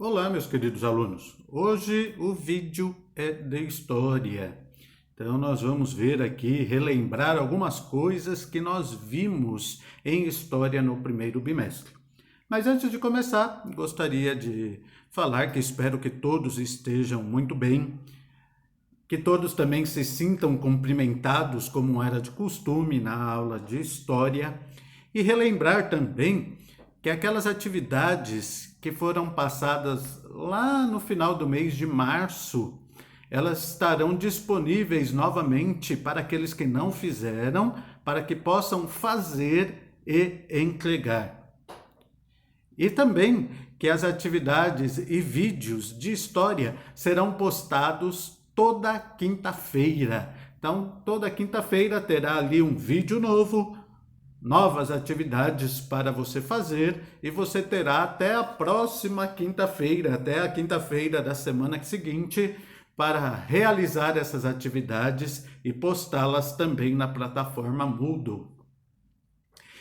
Olá, meus queridos alunos. Hoje o vídeo é de história. Então nós vamos ver aqui, relembrar algumas coisas que nós vimos em história no primeiro bimestre. Mas antes de começar, gostaria de falar que espero que todos estejam muito bem, que todos também se sintam cumprimentados como era de costume na aula de história e relembrar também que aquelas atividades que foram passadas lá no final do mês de março, elas estarão disponíveis novamente para aqueles que não fizeram, para que possam fazer e entregar. E também que as atividades e vídeos de história serão postados toda quinta-feira. Então, toda quinta-feira terá ali um vídeo novo, novas atividades para você fazer e você terá até a próxima quinta-feira, até a quinta-feira da semana seguinte, para realizar essas atividades e postá-las também na plataforma Moodle.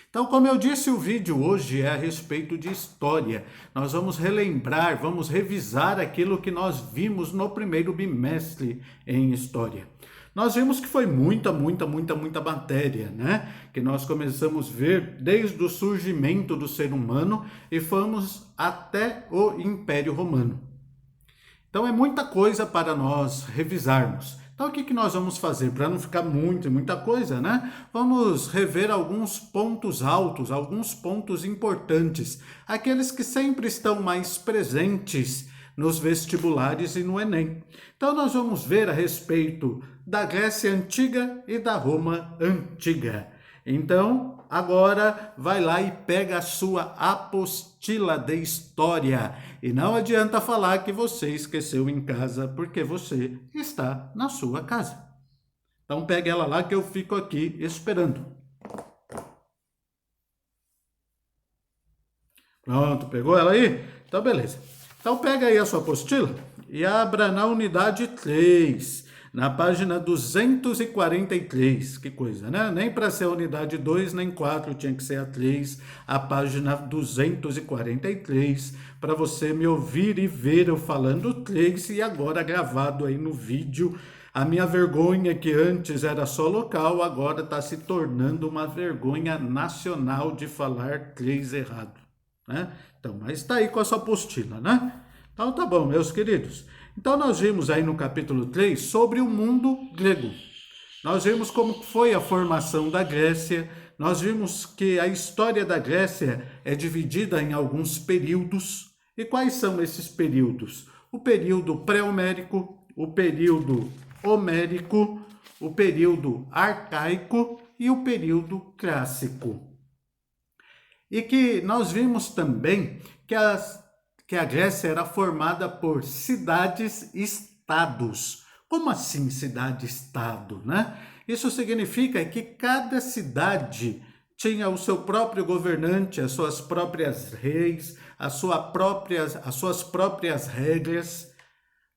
Então, como eu disse, o vídeo hoje é a respeito de história. Nós vamos relembrar, vamos revisar aquilo que nós vimos no primeiro bimestre em história. Nós vimos que foi muita matéria, né? Que nós começamos a ver desde o surgimento do ser humano e fomos até o Império Romano. Então é muita coisa para nós revisarmos. Então o que nós vamos fazer? Para não ficar muita coisa, né? Vamos rever alguns pontos altos, alguns pontos importantes. Aqueles que sempre estão mais presentes nos vestibulares e no Enem. Então nós vamos ver a respeito da Grécia Antiga e da Roma Antiga. Então, agora vai lá e pega a sua apostila de história. E não adianta falar que você esqueceu em casa, porque você está na sua casa. Então pegue ela lá que eu fico aqui esperando. Pronto, pegou ela aí? Então beleza. Então pega aí a sua apostila e abra na unidade 3. Na página 243, que coisa, né? Nem para ser a unidade 2, nem 4, tinha que ser a 3, a página 243, para você me ouvir e ver eu falando 3 e agora gravado aí no vídeo. A minha vergonha, que antes era só local, agora está se tornando uma vergonha nacional de falar 3 errado, né? Então, mas está aí com a sua apostila, né? Então tá bom, meus queridos. Então nós vimos aí no capítulo 3 sobre o mundo grego. Nós vimos como foi a formação da Grécia, nós vimos que a história da Grécia é dividida em alguns períodos. E quais são esses períodos? O período pré-homérico, o período homérico, o período arcaico e o período clássico. E que nós vimos também que a Grécia era formada por cidades-estados. Como assim cidade-estado, né? Isso significa que cada cidade tinha o seu próprio governante, as suas próprias reis, as suas próprias regras.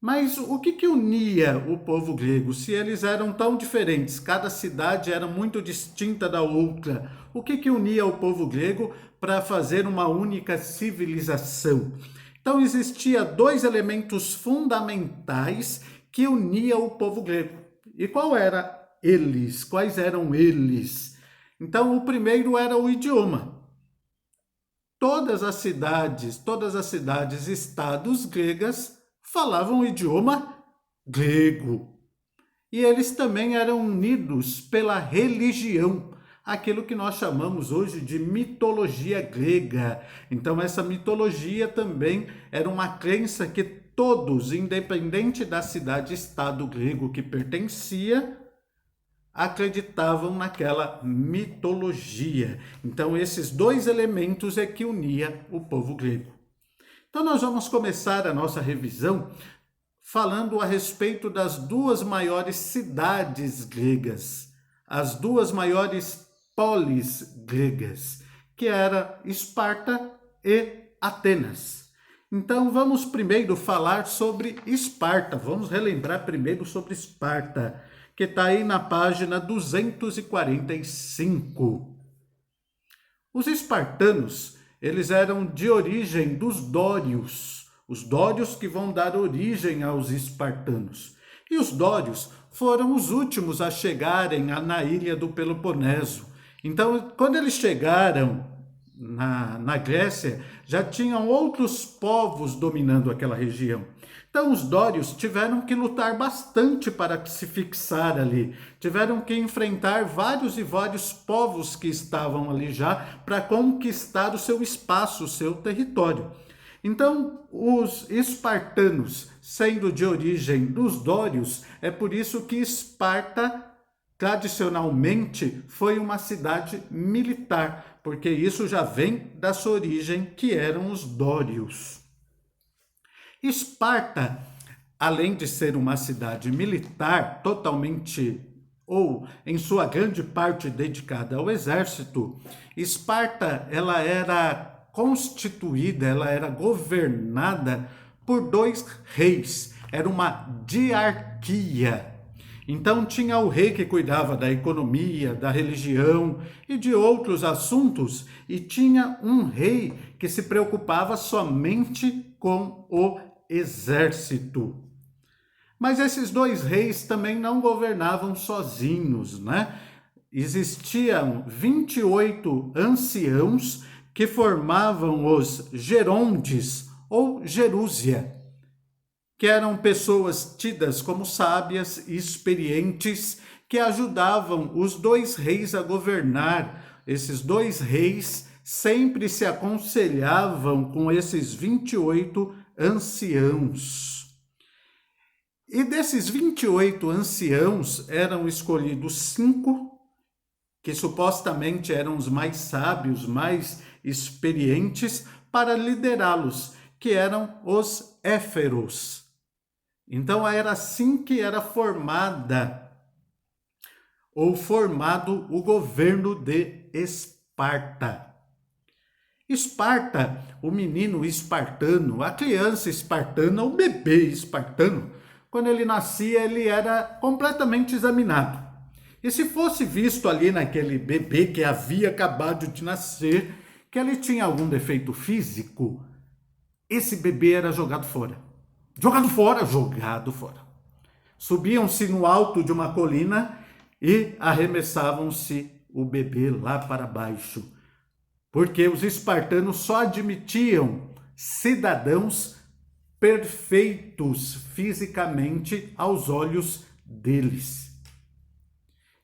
Mas o que unia o povo grego? Se eles eram tão diferentes, cada cidade era muito distinta da outra, o que unia o povo grego para fazer uma única civilização? Então existia dois elementos fundamentais que uniam o povo grego. E quais eram eles? Então o primeiro era o idioma. Todas as cidades, estados gregas falavam o idioma grego. E eles também eram unidos pela religião, aquilo que nós chamamos hoje de mitologia grega. Então essa mitologia também era uma crença que todos, independente da cidade-estado grego que pertencia, acreditavam naquela mitologia. Então esses dois elementos é que unia o povo grego. Então nós vamos começar a nossa revisão falando a respeito das duas maiores cidades gregas, as duas maiores polis gregas, que era Esparta e Atenas. Então vamos primeiro falar sobre Esparta, vamos relembrar primeiro sobre Esparta, que está aí na página 245. Os espartanos, eles eram de origem dos dórios. Os dórios que vão dar origem aos espartanos. E os dórios foram os últimos a chegarem na ilha do Peloponeso. Então, quando eles chegaram na Grécia, já tinham outros povos dominando aquela região. Então, os dórios tiveram que lutar bastante para se fixar ali. Tiveram que enfrentar vários e vários povos que estavam ali já para conquistar o seu espaço, o seu território. Então, os espartanos, sendo de origem dos dórios, é por isso que Esparta, tradicionalmente, foi uma cidade militar, porque isso já vem da sua origem, que eram os dórios. Esparta, além de ser uma cidade militar, totalmente ou em sua grande parte dedicada ao exército, Esparta ela era constituída, ela era governada por 2 reis. Era uma diarquia. Então tinha o rei que cuidava da economia, da religião e de outros assuntos, e tinha um rei que se preocupava somente com o exército. Mas esses 2 reis também não governavam sozinhos, né? Existiam 28 anciãos que formavam os gerondes ou gerúsia, que eram pessoas tidas como sábias e experientes que ajudavam os 2 reis a governar. Esses 2 reis sempre se aconselhavam com esses 28 anciãos. E desses 28 anciãos eram escolhidos 5, que supostamente eram os mais sábios, mais experientes, para liderá-los, que eram os éferos. Então era assim que era formada ou formado o governo de Esparta. Esparta, o menino espartano, a criança espartana, o bebê espartano, quando ele nascia, ele era completamente examinado. E se fosse visto ali naquele bebê que havia acabado de nascer, que ele tinha algum defeito físico, esse bebê era jogado fora. Jogado fora, jogado fora. Subiam-se no alto de uma colina e arremessavam-se o bebê lá para baixo. Porque os espartanos só admitiam cidadãos perfeitos fisicamente aos olhos deles.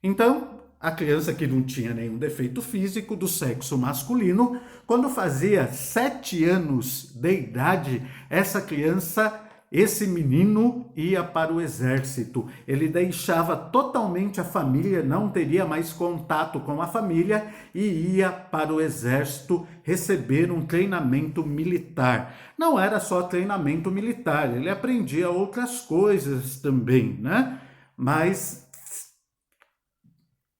Então, a criança que não tinha nenhum defeito físico do sexo masculino, quando fazia 7 anos de idade, essa criança, esse menino, ia para o exército. Ele deixava totalmente a família, não teria mais contato com a família e ia para o exército receber um treinamento militar. Não era só treinamento militar, ele aprendia outras coisas também, né? Mas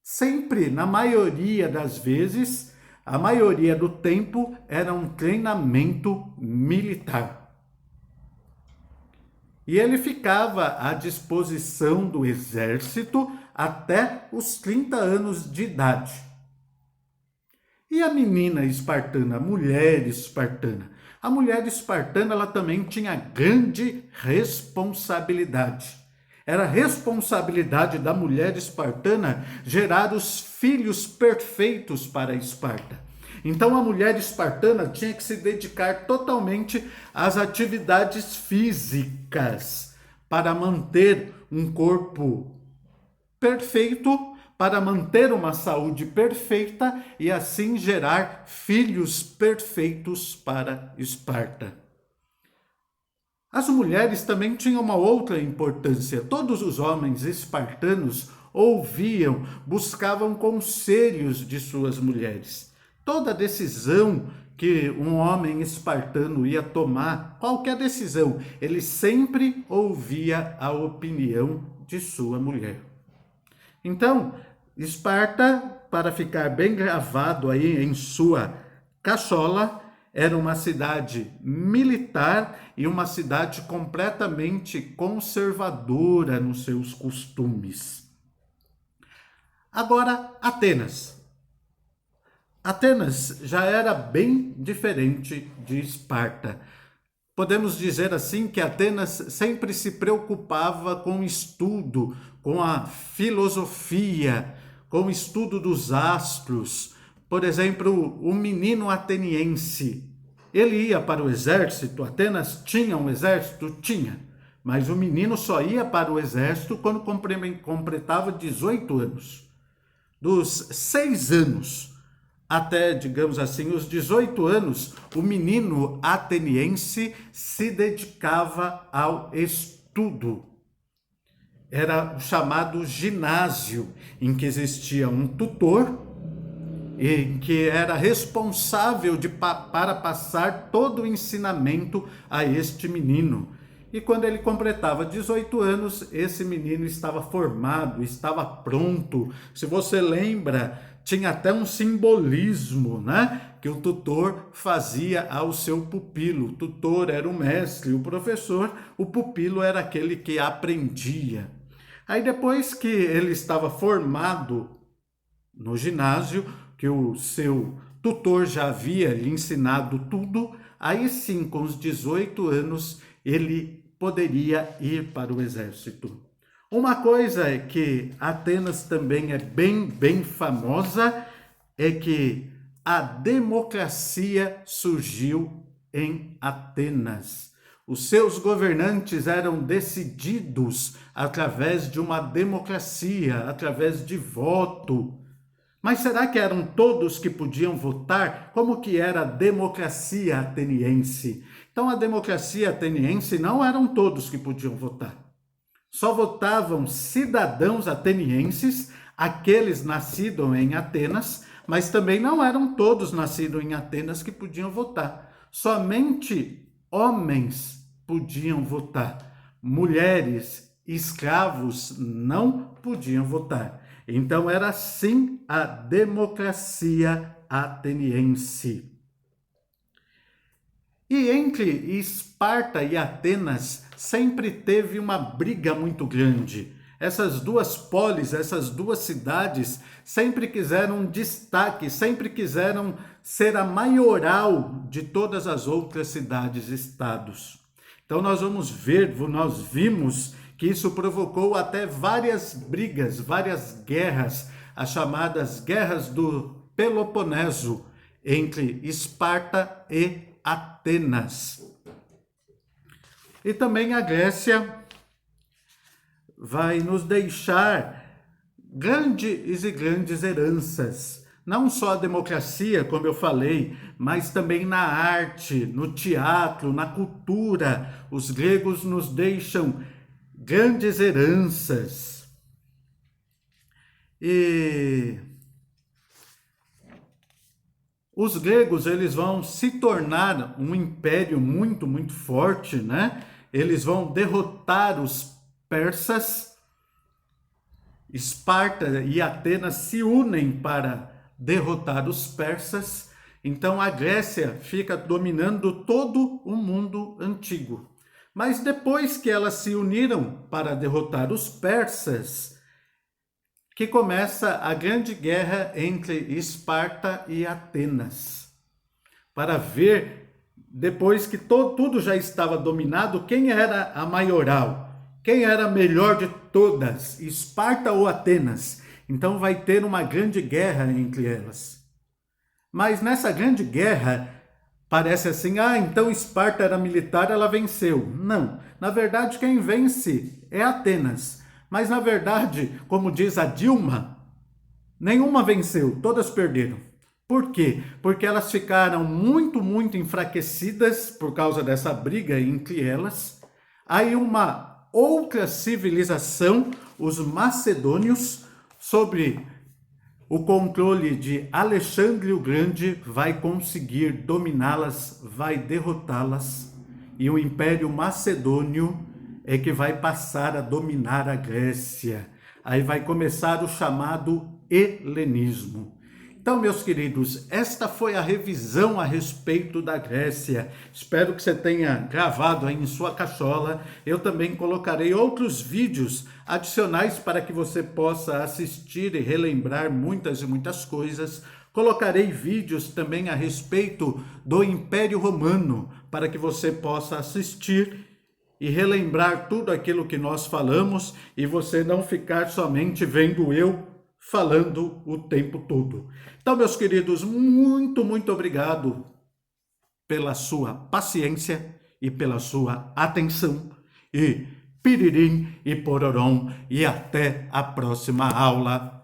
sempre, na maioria das vezes, a maioria do tempo, era um treinamento militar. E ele ficava à disposição do exército até os 30 anos de idade. E a menina espartana, a mulher espartana? A mulher espartana, ela também tinha grande responsabilidade. Era responsabilidade da mulher espartana gerar os filhos perfeitos para Esparta. Então a mulher espartana tinha que se dedicar totalmente às atividades físicas para manter um corpo perfeito, para manter uma saúde perfeita e assim gerar filhos perfeitos para Esparta. As mulheres também tinham uma outra importância. Todos os homens espartanos ouviam, buscavam conselhos de suas mulheres. Toda decisão que um homem espartano ia tomar, qualquer decisão, ele sempre ouvia a opinião de sua mulher. Então, Esparta, para ficar bem gravado aí em sua cachola, era uma cidade militar e uma cidade completamente conservadora nos seus costumes. Agora, Atenas. Atenas já era bem diferente de Esparta. Podemos dizer assim que Atenas sempre se preocupava com o estudo, com a filosofia, com o estudo dos astros. Por exemplo, o menino ateniense, ele ia para o exército. Atenas tinha um exército? Tinha. Mas o menino só ia para o exército quando completava 18 anos. Dos 6 anos até, digamos assim, os 18 anos, o menino ateniense se dedicava ao estudo. Era o chamado ginásio, em que existia um tutor, em que era responsável para passar todo o ensinamento a este menino. E quando ele completava 18 anos, esse menino estava formado, estava pronto. Se você lembra, tinha até um simbolismo, né? Que o tutor fazia ao seu pupilo. O tutor era o mestre, o professor, o pupilo era aquele que aprendia. Aí depois que ele estava formado no ginásio, que o seu tutor já havia lhe ensinado tudo, aí sim, com os 18 anos, ele poderia ir para o exército. Uma coisa é que Atenas também é bem famosa, é que a democracia surgiu em Atenas. Os seus governantes eram decididos através de uma democracia, através de voto. Mas será que eram todos que podiam votar? Como que era a democracia ateniense? Então, a democracia ateniense não eram todos que podiam votar. Só votavam cidadãos atenienses, aqueles nascidos em Atenas, mas também não eram todos nascidos em Atenas que podiam votar. Somente homens podiam votar. Mulheres, escravos não podiam votar. Então era assim a democracia ateniense. E entre Esparta e Atenas sempre teve uma briga muito grande. Essas duas polis, essas duas cidades sempre quiseram destaque, sempre quiseram ser a maioral de todas as outras cidades-estados. Então nós vimos que isso provocou até várias brigas, várias guerras, as chamadas Guerras do Peloponeso, entre Esparta e Atenas. E também a Grécia vai nos deixar grandes heranças. Não só a democracia, como eu falei, mas também na arte, no teatro, na cultura. Os gregos nos deixam grandes heranças. E os gregos, eles vão se tornar um império muito forte, né? Eles vão derrotar os persas. Esparta e Atenas se unem para derrotar os persas. Então a Grécia fica dominando todo o mundo antigo. Mas depois que elas se uniram para derrotar os persas, que começa a grande guerra entre Esparta e Atenas. Para ver, depois que tudo já estava dominado, quem era a maioral? Quem era a melhor de todas? Esparta ou Atenas? Então vai ter uma grande guerra entre elas. Mas nessa grande guerra, parece assim, então Esparta era militar, ela venceu. Não, na verdade quem vence é Atenas. Mas na verdade, como diz a Dilma, nenhuma venceu, todas perderam. Por quê? Porque elas ficaram muito enfraquecidas por causa dessa briga entre elas. Aí uma outra civilização, os macedônios, sob o controle de Alexandre o Grande, vai conseguir dominá-las, vai derrotá-las, e o Império Macedônio é que vai passar a dominar a Grécia. Aí vai começar o chamado helenismo. Então, meus queridos, esta foi a revisão a respeito da Grécia. Espero que você tenha gravado aí em sua cachola. Eu também colocarei outros vídeos adicionais para que você possa assistir e relembrar muitas coisas, Colocarei vídeos também a respeito do Império Romano, para que você possa assistir e relembrar tudo aquilo que nós falamos e você não ficar somente vendo eu falando o tempo todo. Então, meus queridos, muito obrigado pela sua paciência e pela sua atenção. E piririm e pororom, e até a próxima aula.